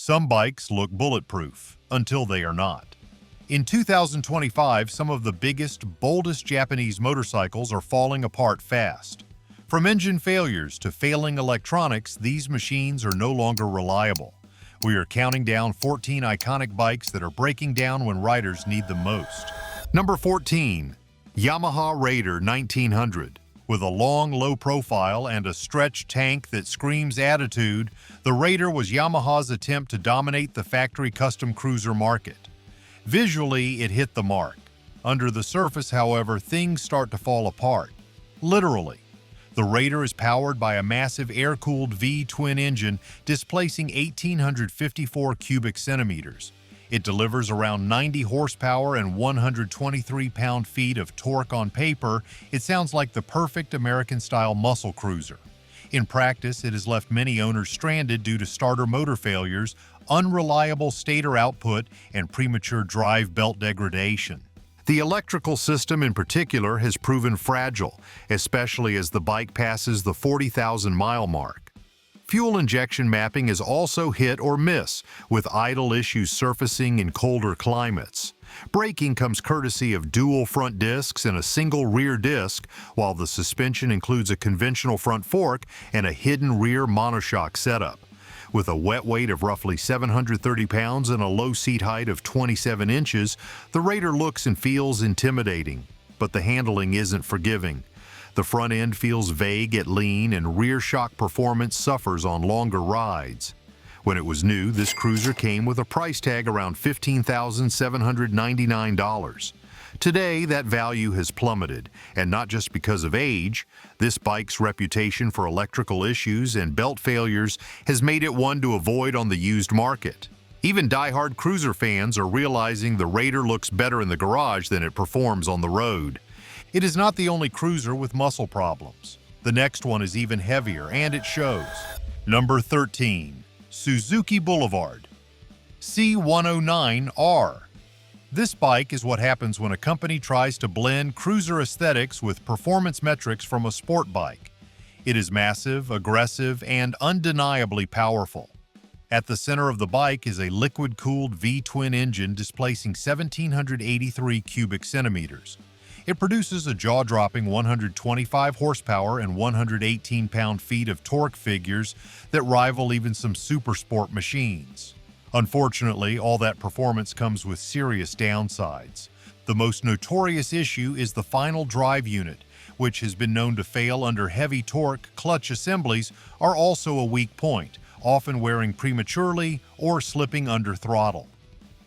Some bikes look bulletproof until they are not. In 2025, some of the biggest, boldest Japanese motorcycles are falling apart fast. From engine failures to failing electronics, these machines are no longer reliable. We are counting down 14 iconic bikes that are breaking down when riders need them most. Number 14. Yamaha Raider 1900. With a long, low profile and a stretched tank that screams attitude, the Raider was Yamaha's attempt to dominate the factory custom cruiser market. Visually, it hit the mark. Under the surface, however, things start to fall apart. Literally. The Raider is powered by a massive air-cooled V-twin engine displacing 1,854 cubic centimeters. It delivers around 90 horsepower and 123 pound-feet of torque. On paper, it sounds like the perfect American-style muscle cruiser. In practice, it has left many owners stranded due to starter motor failures, unreliable stator output, and premature drive belt degradation. The electrical system in particular has proven fragile, especially as the bike passes the 40,000-mile mark. Fuel injection mapping is also hit or miss, with idle issues surfacing in colder climates. Braking comes courtesy of dual front discs and a single rear disc, while the suspension includes a conventional front fork and a hidden rear monoshock setup. With a wet weight of roughly 730 pounds and a low seat height of 27 inches, the Raider looks and feels intimidating, but the handling isn't forgiving. The front end feels vague at lean, and rear shock performance suffers on longer rides. When it was new, this cruiser came with a price tag around $15,799. Today, that value has plummeted, and not just because of age. This bike's reputation for electrical issues and belt failures has made it one to avoid on the used market. Even die-hard cruiser fans are realizing the Raider looks better in the garage than it performs on the road. It is not the only cruiser with muscle problems. The next one is even heavier, and it shows. Number 13. Suzuki Boulevard C109R. This bike is what happens when a company tries to blend cruiser aesthetics with performance metrics from a sport bike. It is massive, aggressive, and undeniably powerful. At the center of the bike is a liquid-cooled V-twin engine displacing 1,783 cubic centimeters. It produces a jaw-dropping 125 horsepower and 118 pound-feet of torque figures that rival even some super sport machines. Unfortunately, all that performance comes with serious downsides. The most notorious issue is the final drive unit, which has been known to fail under heavy torque. Clutch assemblies are also a weak point, often wearing prematurely or slipping under throttle.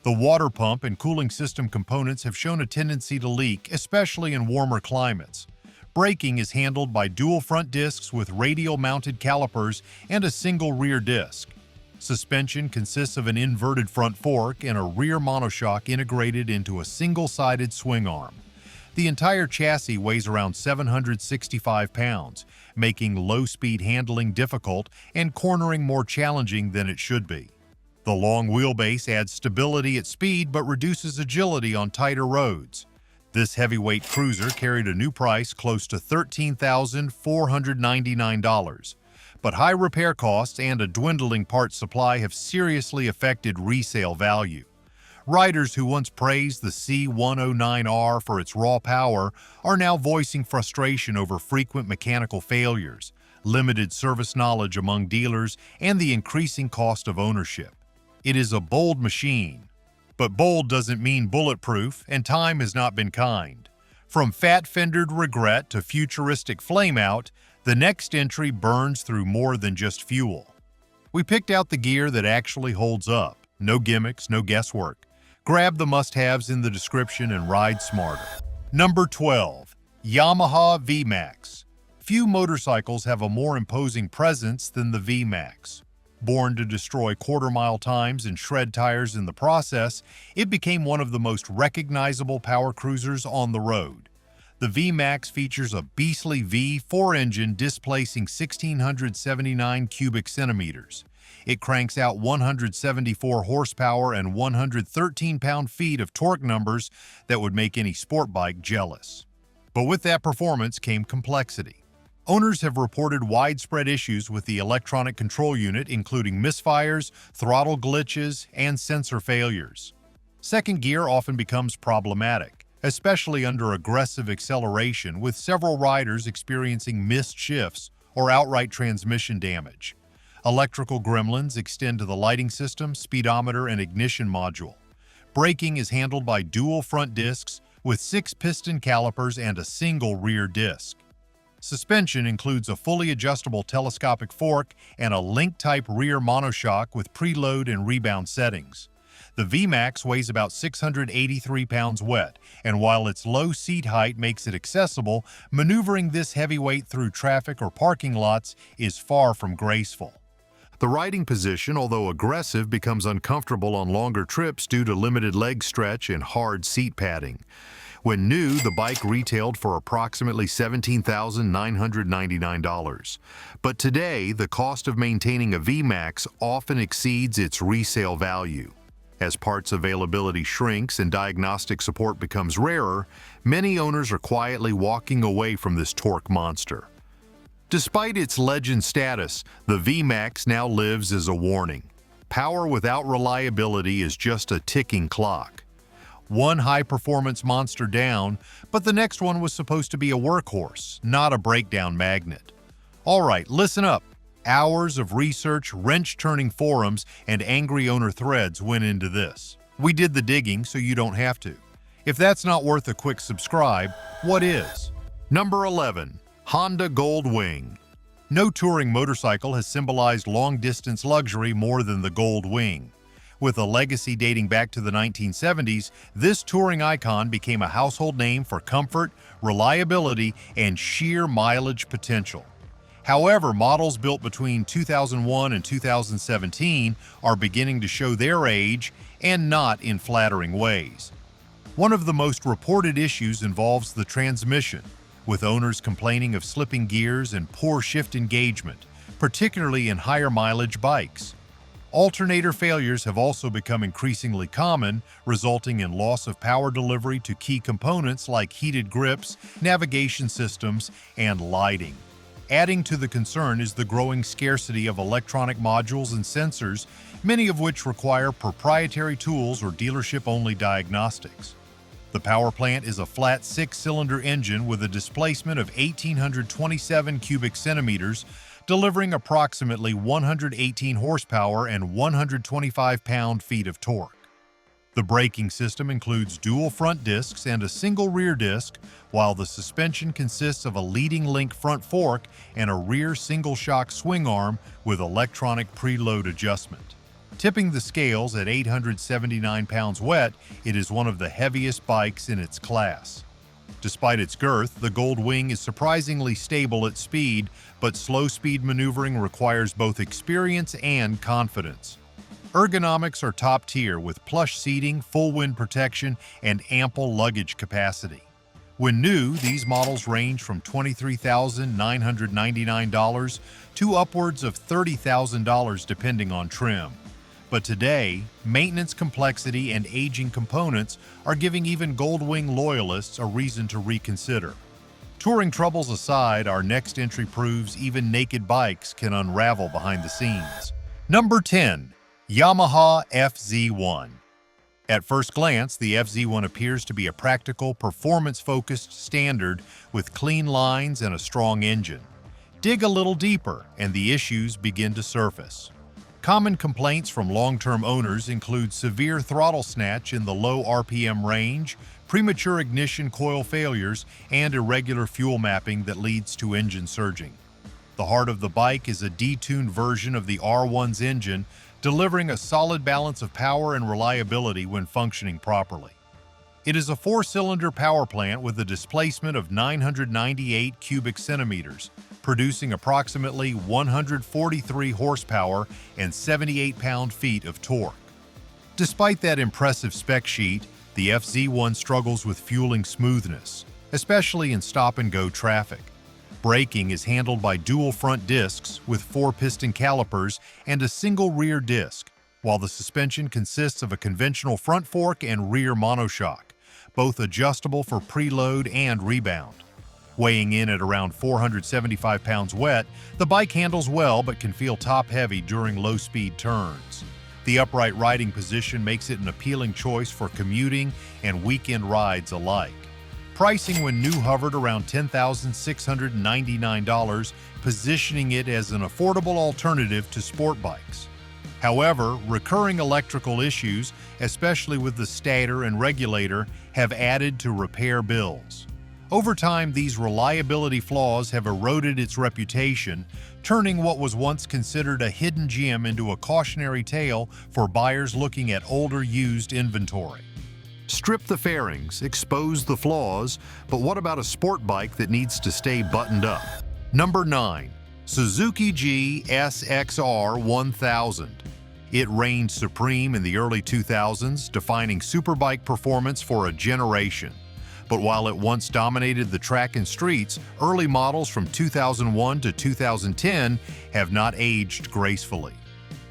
The water pump and cooling system components have shown a tendency to leak, especially in warmer climates. Braking is handled by dual front discs with radial-mounted calipers and a single rear disc. Suspension consists of an inverted front fork and a rear monoshock integrated into a single-sided swing arm. The entire chassis weighs around 765 pounds, making low-speed handling difficult and cornering more challenging than it should be. The long wheelbase adds stability at speed but reduces agility on tighter roads. This heavyweight cruiser carried a new price close to $13,499, but high repair costs and a dwindling parts supply have seriously affected resale value. Riders who once praised the C109R for its raw power are now voicing frustration over frequent mechanical failures, limited service knowledge among dealers, and the increasing cost of ownership. It is a bold machine, but bold doesn't mean bulletproof, and time has not been kind. From fat-fendered regret to futuristic flameout, the next entry burns through more than just fuel. We picked out the gear that actually holds up. No gimmicks, no guesswork. Grab the must-haves in the description and ride smarter. Number 12. Yamaha VMax. Few motorcycles have a more imposing presence than the VMax. Born to destroy quarter-mile times and shred tires in the process, it became one of the most recognizable power cruisers on the road. The VMax features a beastly V4 engine displacing 1,679 cubic centimeters. It cranks out 174 horsepower and 113 pound-feet of torque numbers that would make any sport bike jealous. But with that performance came complexity. Owners have reported widespread issues with the electronic control unit, including misfires, throttle glitches, and sensor failures. Second gear often becomes problematic, especially under aggressive acceleration, with several riders experiencing missed shifts or outright transmission damage. Electrical gremlins extend to the lighting system, speedometer, and ignition module. Braking is handled by dual front discs with 6 piston calipers and a single rear disc. Suspension includes a fully adjustable telescopic fork and a link-type rear monoshock with preload and rebound settings. The VMax weighs about 683 pounds wet, and while its low seat height makes it accessible, maneuvering this heavyweight through traffic or parking lots is far from graceful. The riding position, although aggressive, becomes uncomfortable on longer trips due to limited leg stretch and hard seat padding. When new, the bike retailed for approximately $17,999. But today, the cost of maintaining a VMax often exceeds its resale value. As parts availability shrinks and diagnostic support becomes rarer, many owners are quietly walking away from this torque monster. Despite its legend status, the VMax now lives as a warning. Power without reliability is just a ticking clock. One high-performance monster down, but the next one was supposed to be a workhorse, not a breakdown magnet. All right, listen up. Hours of research, wrench-turning forums, and angry owner threads went into this. We did the digging so you don't have to. If that's not worth a quick subscribe, what is? Number 11. Honda Gold Wing. No touring motorcycle has symbolized long-distance luxury more than the Gold Wing. With a legacy dating back to the 1970s, this touring icon became a household name for comfort, reliability, and sheer mileage potential. However, models built between 2001 and 2017 are beginning to show their age, and not in flattering ways. One of the most reported issues involves the transmission, with owners complaining of slipping gears and poor shift engagement, particularly in higher mileage bikes. Alternator failures have also become increasingly common, resulting in loss of power delivery to key components like heated grips, navigation systems, and lighting. Adding to the concern is the growing scarcity of electronic modules and sensors, many of which require proprietary tools or dealership-only diagnostics. The power plant is a flat 6-cylinder engine with a displacement of 1,827 cubic centimeters, delivering approximately 118 horsepower and 125 pound-feet of torque. The braking system includes dual front discs and a single rear disc, while the suspension consists of a leading link front fork and a rear single-shock swing arm with electronic preload adjustment. Tipping the scales at 879 pounds wet, it is one of the heaviest bikes in its class. Despite its girth, the Gold Wing is surprisingly stable at speed, but slow-speed maneuvering requires both experience and confidence. Ergonomics are top-tier with plush seating, full wind protection, and ample luggage capacity. When new, these models range from $23,999 to upwards of $30,000 depending on trim. But today, maintenance complexity and aging components are giving even Gold Wing loyalists a reason to reconsider. Touring troubles aside, our next entry proves even naked bikes can unravel behind the scenes. Number 10. Yamaha FZ1. At first glance, the FZ1 appears to be a practical, performance-focused standard with clean lines and a strong engine. Dig a little deeper, and the issues begin to surface. Common complaints from long-term owners include severe throttle snatch in the low RPM range, premature ignition coil failures, and irregular fuel mapping that leads to engine surging. The heart of the bike is a detuned version of the R1's engine, delivering a solid balance of power and reliability when functioning properly. It is a 4-cylinder power plant with a displacement of 998 cubic centimeters, producing approximately 143 horsepower and 78 pound-feet of torque. Despite that impressive spec sheet, the FZ1 struggles with fueling smoothness, especially in stop-and-go traffic. Braking is handled by dual front discs with 4 piston calipers and a single rear disc, while the suspension consists of a conventional front fork and rear monoshock, both adjustable for preload and rebound. Weighing in at around 475 pounds wet, the bike handles well but can feel top-heavy during low-speed turns. The upright riding position makes it an appealing choice for commuting and weekend rides alike. Pricing when new hovered around $10,699, positioning it as an affordable alternative to sport bikes. However, recurring electrical issues, especially with the stator and regulator, have added to repair bills. Over time, these reliability flaws have eroded its reputation, turning what was once considered a hidden gem into a cautionary tale for buyers looking at older used inventory. Strip the fairings, expose the flaws, but what about a sport bike that needs to stay buttoned up? Number 9. Suzuki GSXR1000. It reigned supreme in the early 2000s, defining superbike performance for a generation. But while it once dominated the track and streets, early models from 2001 to 2010 have not aged gracefully.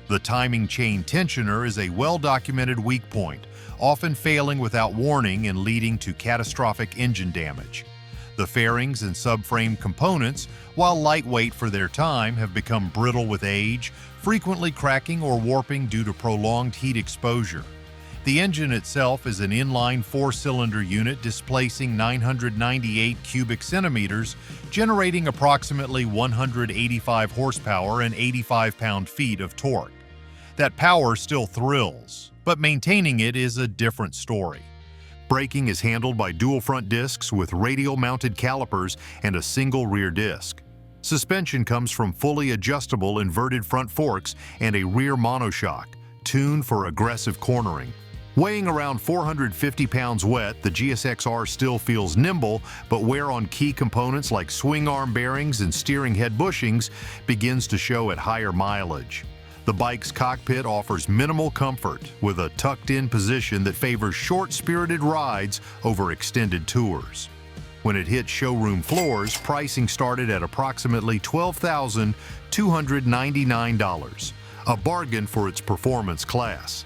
The timing chain tensioner is a well-documented weak point, often failing without warning and leading to catastrophic engine damage. The fairings and subframe components, while lightweight for their time, have become brittle with age, frequently cracking or warping due to prolonged heat exposure. The engine itself is an inline 4-cylinder unit displacing 998 cubic centimeters, generating approximately 185 horsepower and 85 pound-feet of torque. That power still thrills, but maintaining it is a different story. Braking is handled by dual front discs with radial-mounted calipers and a single rear disc. Suspension comes from fully adjustable inverted front forks and a rear monoshock, tuned for aggressive cornering. Weighing around 450 pounds wet, the GSXR still feels nimble, but wear on key components like swing arm bearings and steering head bushings begins to show at higher mileage. The bike's cockpit offers minimal comfort with a tucked-in position that favors short-spirited rides over extended tours. When it hit showroom floors, pricing started at approximately $12,299, a bargain for its performance class.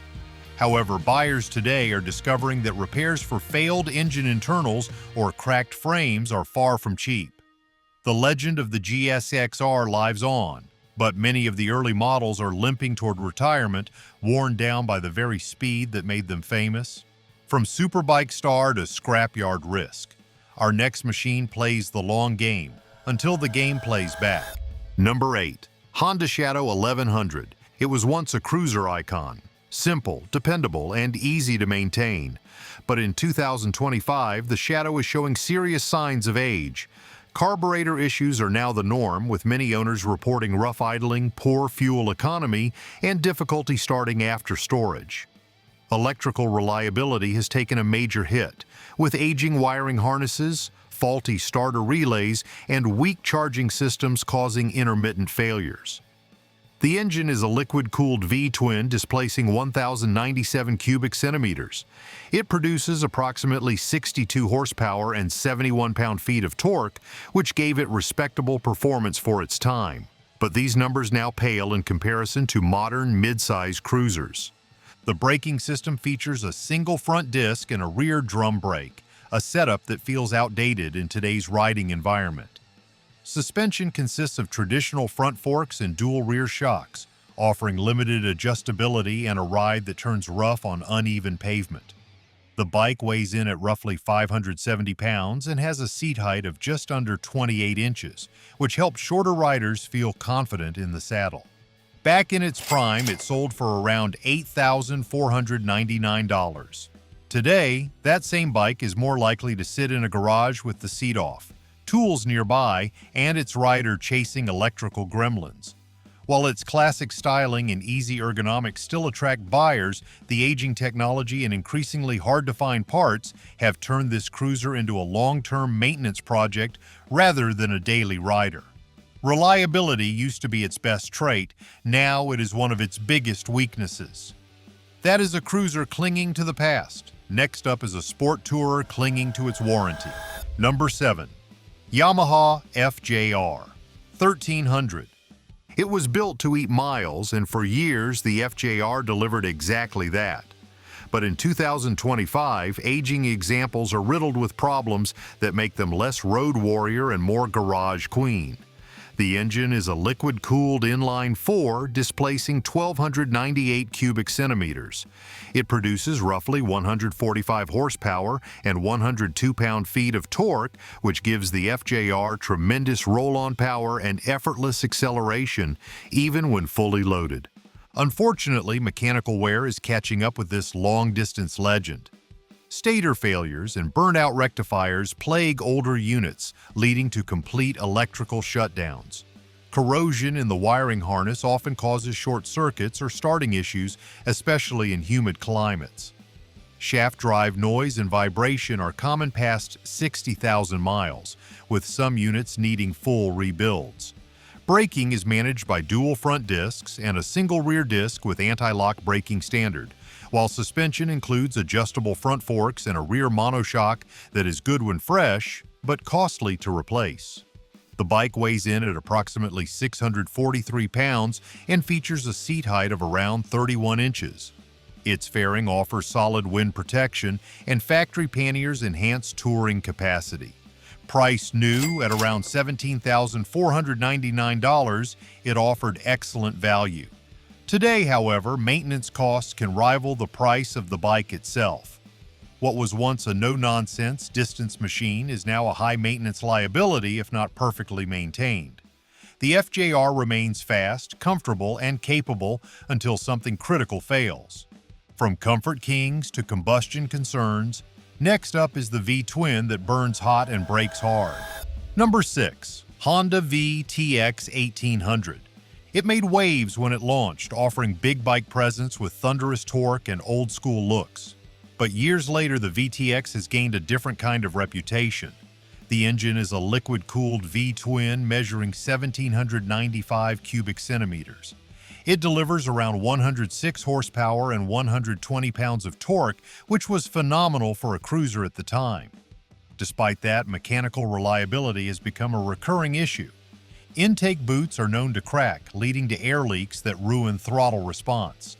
However, buyers today are discovering that repairs for failed engine internals or cracked frames are far from cheap. The legend of the GSXR lives on, but many of the early models are limping toward retirement, worn down by the very speed that made them famous. From superbike star to scrapyard risk, our next machine plays the long game until the game plays back. Number 8. Honda Shadow 1100. It was once a cruiser icon. Simple, dependable, and easy to maintain. But in 2025, the Shadow is showing serious signs of age. Carburetor issues are now the norm, with many owners reporting rough idling, poor fuel economy, and difficulty starting after storage. Electrical reliability has taken a major hit, with aging wiring harnesses, faulty starter relays, and weak charging systems causing intermittent failures. The engine is a liquid-cooled V-twin displacing 1,097 cubic centimeters. It produces approximately 62 horsepower and 71 pound-feet of torque, which gave it respectable performance for its time. But these numbers now pale in comparison to modern mid-size cruisers. The braking system features a single front disc and a rear drum brake, a setup that feels outdated in today's riding environment. Suspension consists of traditional front forks and dual rear shocks, offering limited adjustability and a ride that turns rough on uneven pavement. The bike weighs in at roughly 570 pounds and has a seat height of just under 28 inches, which helps shorter riders feel confident in the saddle. Back in its prime, it sold for around $8,499. Today, that same bike is more likely to sit in a garage with the seat off, tools nearby, and its rider chasing electrical gremlins. While its classic styling and easy ergonomics still attract buyers, the aging technology and increasingly hard-to-find parts have turned this cruiser into a long-term maintenance project rather than a daily rider. Reliability used to be its best trait, now it is one of its biggest weaknesses. That is a cruiser clinging to the past. Next up is a sport tourer clinging to its warranty. Number 7. Yamaha FJR 1300. It was built to eat miles, and for years the FJR delivered exactly that. But in 2025, aging examples are riddled with problems that make them less road warrior and more garage queen. The engine is a liquid-cooled inline-4, displacing 1,298 cubic centimeters. It produces roughly 145 horsepower and 102 pound-feet of torque, which gives the FJR tremendous roll-on power and effortless acceleration, even when fully loaded. Unfortunately, mechanical wear is catching up with this long-distance legend. Stator failures and burnt-out rectifiers plague older units, leading to complete electrical shutdowns. Corrosion in the wiring harness often causes short circuits or starting issues, especially in humid climates. Shaft drive noise and vibration are common past 60,000 miles, with some units needing full rebuilds. Braking is managed by dual front discs and a single rear disc with anti-lock braking standard, while suspension includes adjustable front forks and a rear monoshock that is good when fresh, but costly to replace. The bike weighs in at approximately 643 pounds and features a seat height of around 31 inches. Its fairing offers solid wind protection, and factory panniers enhance touring capacity. Priced new at around $17,499, it offered excellent value. Today, however, maintenance costs can rival the price of the bike itself. What was once a no-nonsense distance machine is now a high-maintenance liability if not perfectly maintained. The FJR remains fast, comfortable, and capable until something critical fails. From comfort kings to combustion concerns, next up is the V-twin that burns hot and brakes hard. Number 6. Honda VTX 1800. It made waves when it launched, offering big bike presence with thunderous torque and old-school looks. But years later, the VTX has gained a different kind of reputation. The engine is a liquid-cooled V-twin measuring 1,795 cubic centimeters. It delivers around 106 horsepower and 120 pounds of torque, which was phenomenal for a cruiser at the time. Despite that, mechanical reliability has become a recurring issue. Intake boots are known to crack, leading to air leaks that ruin throttle response.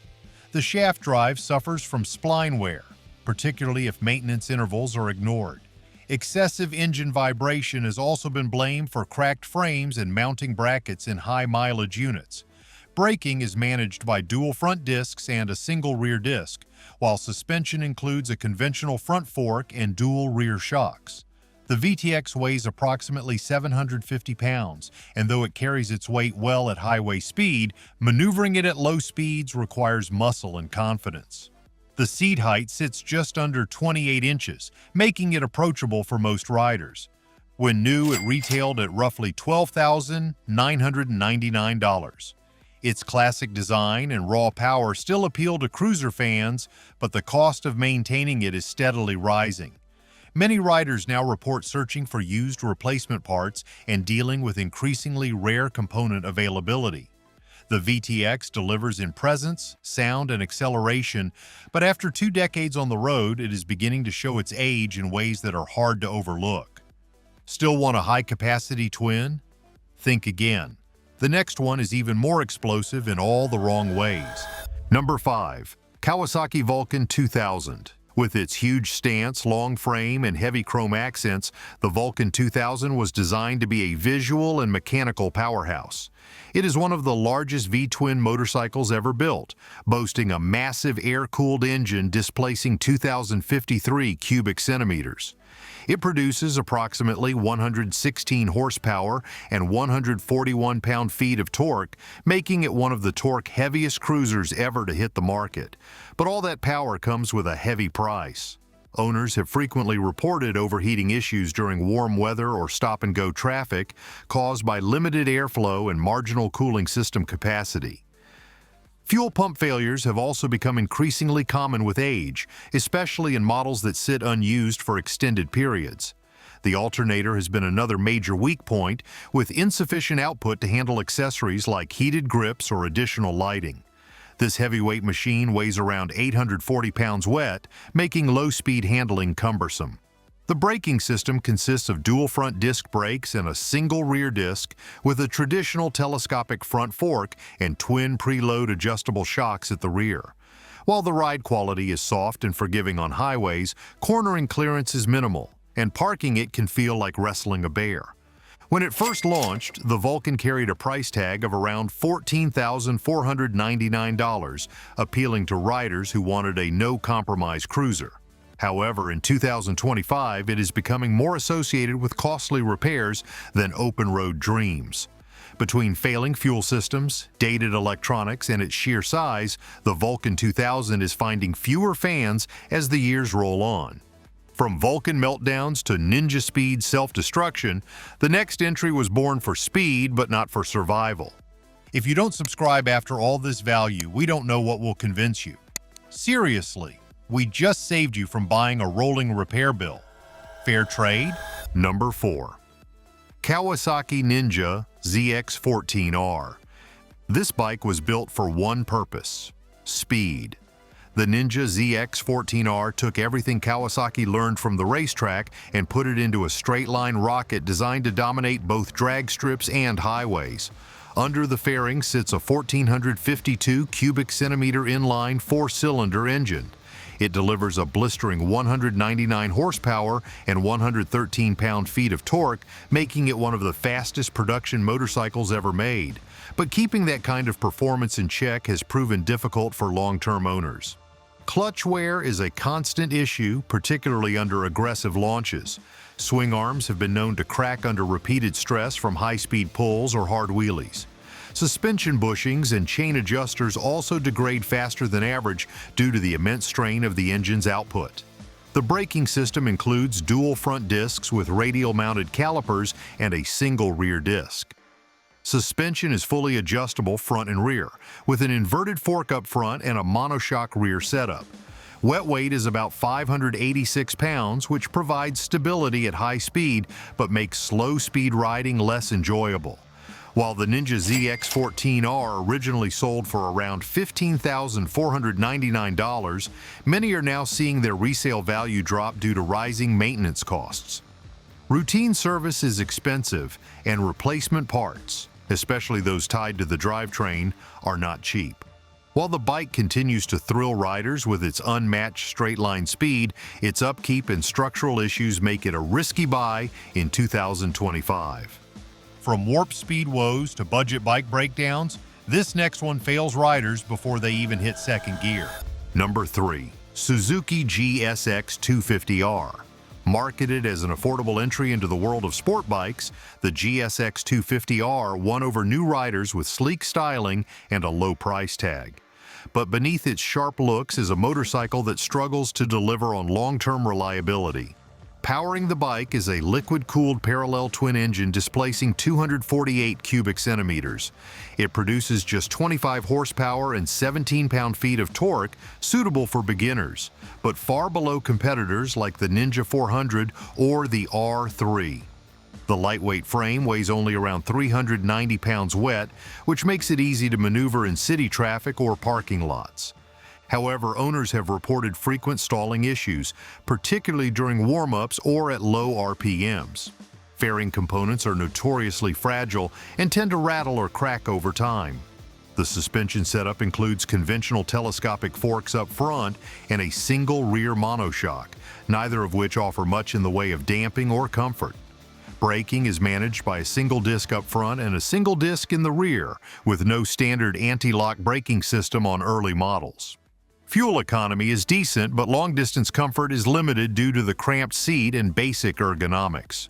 The shaft drive suffers from spline wear, particularly if maintenance intervals are ignored. Excessive engine vibration has also been blamed for cracked frames and mounting brackets in high-mileage units. Braking is managed by dual front discs and a single rear disc, while suspension includes a conventional front fork and dual rear shocks. The VTX weighs approximately 750 pounds, and though it carries its weight well at highway speed, maneuvering it at low speeds requires muscle and confidence. The seat height sits just under 28 inches, making it approachable for most riders. When new, it retailed at roughly $12,999. Its classic design and raw power still appeal to cruiser fans, but the cost of maintaining it is steadily rising. Many riders now report searching for used replacement parts and dealing with increasingly rare component availability. The VTX delivers in presence, sound, and acceleration, but after 2 decades on the road, it is beginning to show its age in ways that are hard to overlook. Still want a high-capacity twin? Think again. The next one is even more explosive in all the wrong ways. Number 5. Kawasaki Vulcan 2000. With its huge stance, long frame, and heavy chrome accents, the Vulcan 2000 was designed to be a visual and mechanical powerhouse. It is one of the largest V-twin motorcycles ever built, boasting a massive air-cooled engine displacing 2,053 cubic centimeters. It produces approximately 116 horsepower and 141 pound-feet of torque, making it one of the torque-heaviest cruisers ever to hit the market. But all that power comes with a heavy price. Owners have frequently reported overheating issues during warm weather or stop-and-go traffic caused by limited airflow and marginal cooling system capacity. Fuel pump failures have also become increasingly common with age, especially in models that sit unused for extended periods. The alternator has been another major weak point, with insufficient output to handle accessories like heated grips or additional lighting. This heavyweight machine weighs around 840 pounds wet, making low-speed handling cumbersome. The braking system consists of dual front disc brakes and a single rear disc with a traditional telescopic front fork and twin preload adjustable shocks at the rear. While the ride quality is soft and forgiving on highways, cornering clearance is minimal, and parking it can feel like wrestling a bear. When it first launched, the Vulcan carried a price tag of around $14,499, appealing to riders who wanted a no-compromise cruiser. However, in 2025, it is becoming more associated with costly repairs than open-road dreams. Between failing fuel systems, dated electronics, and its sheer size, the Vulcan 2000 is finding fewer fans as the years roll on. From Vulcan meltdowns to ninja speed self-destruction, the next entry was born for speed but not for survival. If you don't subscribe after all this value, we don't know what will convince you. Seriously, we just saved you from buying a rolling repair bill. Fair trade? Number 4. Kawasaki Ninja ZX14R. This bike was built for one purpose: speed. The Ninja ZX14R took everything Kawasaki learned from the racetrack and put it into a straight-line rocket designed to dominate both drag strips and highways. Under the fairing sits a 1,452 cubic centimeter inline 4-cylinder engine. It delivers a blistering 199 horsepower and 113 pound-feet of torque, making it one of the fastest production motorcycles ever made. But keeping that kind of performance in check has proven difficult for long-term owners. Clutch wear is a constant issue, particularly under aggressive launches. Swing arms have been known to crack under repeated stress from high-speed pulls or hard wheelies. Suspension bushings and chain adjusters also degrade faster than average due to the immense strain of the engine's output. The braking system includes dual front discs with radial-mounted calipers and a single rear disc. Suspension is fully adjustable front and rear, with an inverted fork up front and a monoshock rear setup. Wet weight is about 586 pounds, which provides stability at high speed but makes slow-speed riding less enjoyable. While the Ninja ZX14R originally sold for around $15,499, many are now seeing their resale value drop due to rising maintenance costs. Routine service is expensive, and replacement parts, especially those tied to the drivetrain, are not cheap. While the bike continues to thrill riders with its unmatched straight-line speed, its upkeep and structural issues make it a risky buy in 2025. From warp speed woes to budget bike breakdowns, this next one fails riders before they even hit second gear. Number 3. Suzuki GSX250R. Marketed as an affordable entry into the world of sport bikes, the GSX250R won over new riders with sleek styling and a low price tag. But beneath its sharp looks is a motorcycle that struggles to deliver on long-term reliability. Powering the bike is a liquid-cooled parallel twin engine displacing 248 cubic centimeters. It produces just 25 horsepower and 17 pound-feet of torque, suitable for beginners, but far below competitors like the Ninja 400 or the R3. The lightweight frame weighs only around 390 pounds wet, which makes it easy to maneuver in city traffic or parking lots. However, owners have reported frequent stalling issues, particularly during warm-ups or at low RPMs. Fairing components are notoriously fragile and tend to rattle or crack over time. The suspension setup includes conventional telescopic forks up front and a single rear monoshock, neither of which offer much in the way of damping or comfort. Braking is managed by a single disc up front and a single disc in the rear, with no standard anti-lock braking system on early models. Fuel economy is decent, but long-distance comfort is limited due to the cramped seat and basic ergonomics.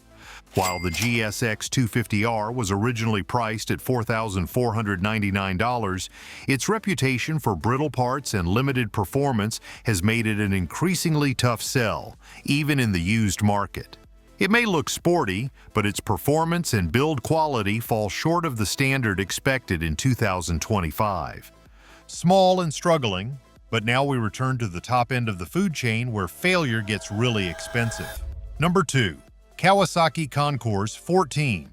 While the GSX250R was originally priced at $4,499, its reputation for brittle parts and limited performance has made it an increasingly tough sell, even in the used market. It may look sporty, but its performance and build quality fall short of the standard expected in 2025. Small and struggling, but now we return to the top end of the food chain where failure gets really expensive. Number 2. Kawasaki Concourse 14.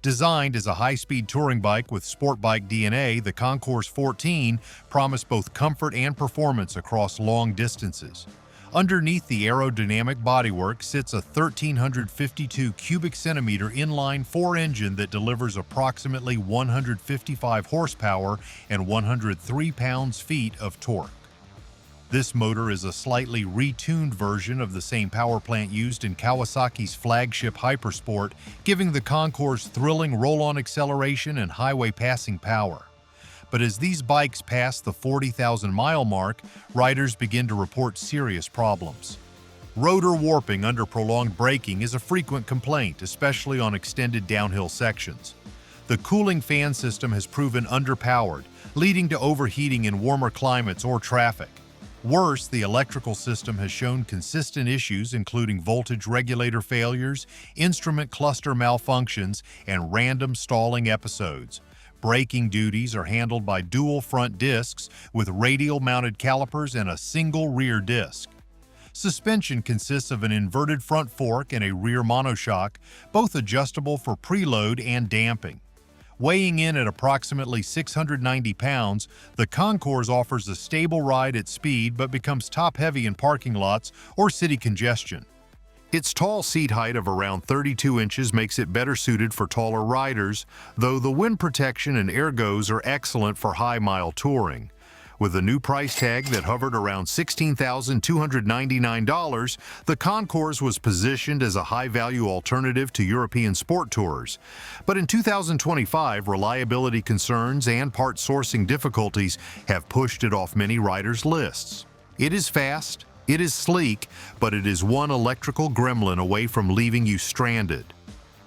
Designed as a high-speed touring bike with sport bike DNA, the Concourse 14 promised both comfort and performance across long distances. Underneath the aerodynamic bodywork sits a 1,352 cubic centimeter inline-4 engine that delivers approximately 155 horsepower and 103 pounds-feet of torque. This motor is a slightly retuned version of the same power plant used in Kawasaki's flagship Hypersport, giving the Concourse thrilling roll-on acceleration and highway passing power. But as these bikes pass the 40,000-mile mark, riders begin to report serious problems. Rotor warping under prolonged braking is a frequent complaint, especially on extended downhill sections. The cooling fan system has proven underpowered, leading to overheating in warmer climates or traffic. Worse, the electrical system has shown consistent issues including voltage regulator failures, instrument cluster malfunctions, and random stalling episodes. Braking duties are handled by dual front discs with radial-mounted calipers and a single rear disc. Suspension consists of an inverted front fork and a rear monoshock, both adjustable for preload and damping. Weighing in at approximately 690 pounds, the Concourse offers a stable ride at speed but becomes top-heavy in parking lots or city congestion. Its tall seat height of around 32 inches makes it better suited for taller riders, though the wind protection and ergos are excellent for high-mile touring. With a new price tag that hovered around $16,299, the Concourse was positioned as a high-value alternative to European sport tours. But in 2025, reliability concerns and part sourcing difficulties have pushed it off many riders' lists. It is fast, it is sleek, but it is one electrical gremlin away from leaving you stranded.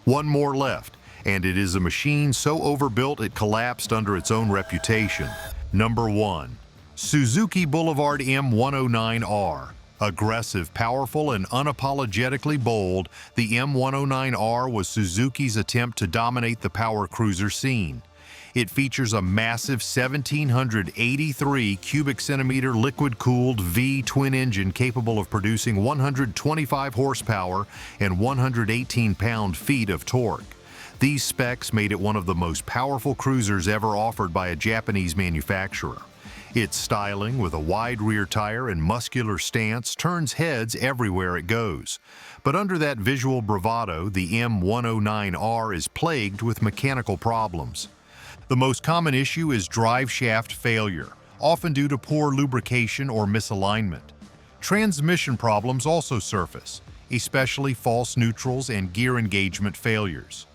One more left, and it is a machine so overbuilt it collapsed under its own reputation. Number 1. Suzuki Boulevard M109R. Aggressive, powerful, and unapologetically bold, the M109R was Suzuki's attempt to dominate the power cruiser scene. It features a massive 1,783 cubic centimeter liquid-cooled V twin engine capable of producing 125 horsepower and 118 pound-feet of torque. These specs made it one of the most powerful cruisers ever offered by a Japanese manufacturer. Its styling, with a wide rear tire and muscular stance, turns heads everywhere it goes. But under that visual bravado, the M109R is plagued with mechanical problems. The most common issue is drive shaft failure, often due to poor lubrication or misalignment. Transmission problems also surface, especially false neutrals and gear engagement failures.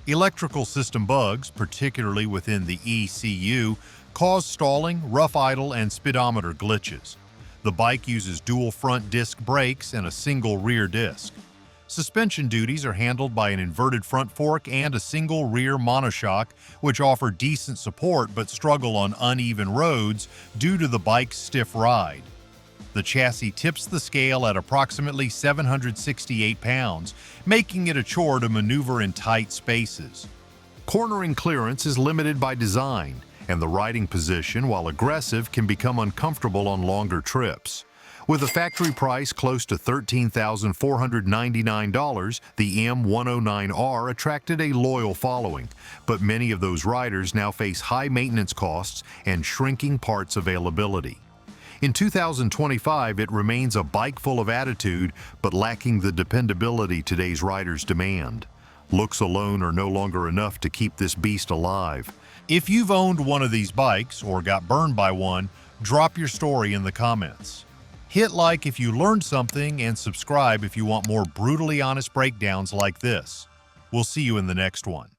Electrical system bugs, particularly within the ECU, cause stalling, rough idle, and speedometer glitches. The bike uses dual front disc brakes and a single rear disc. Suspension duties are handled by an inverted front fork and a single rear monoshock, which offer decent support but struggle on uneven roads due to the bike's stiff ride. The chassis tips the scale at approximately 768 pounds, making it a chore to maneuver in tight spaces. Cornering clearance is limited by design, and the riding position, while aggressive, can become uncomfortable on longer trips. With a factory price close to $13,499, the M109R attracted a loyal following, but many of those riders now face high maintenance costs and shrinking parts availability. In 2025, it remains a bike full of attitude, but lacking the dependability today's riders demand. Looks alone are no longer enough to keep this beast alive. If you've owned one of these bikes or got burned by one, drop your story in the comments. Hit like if you learned something and subscribe if you want more brutally honest breakdowns like this. We'll see you in the next one.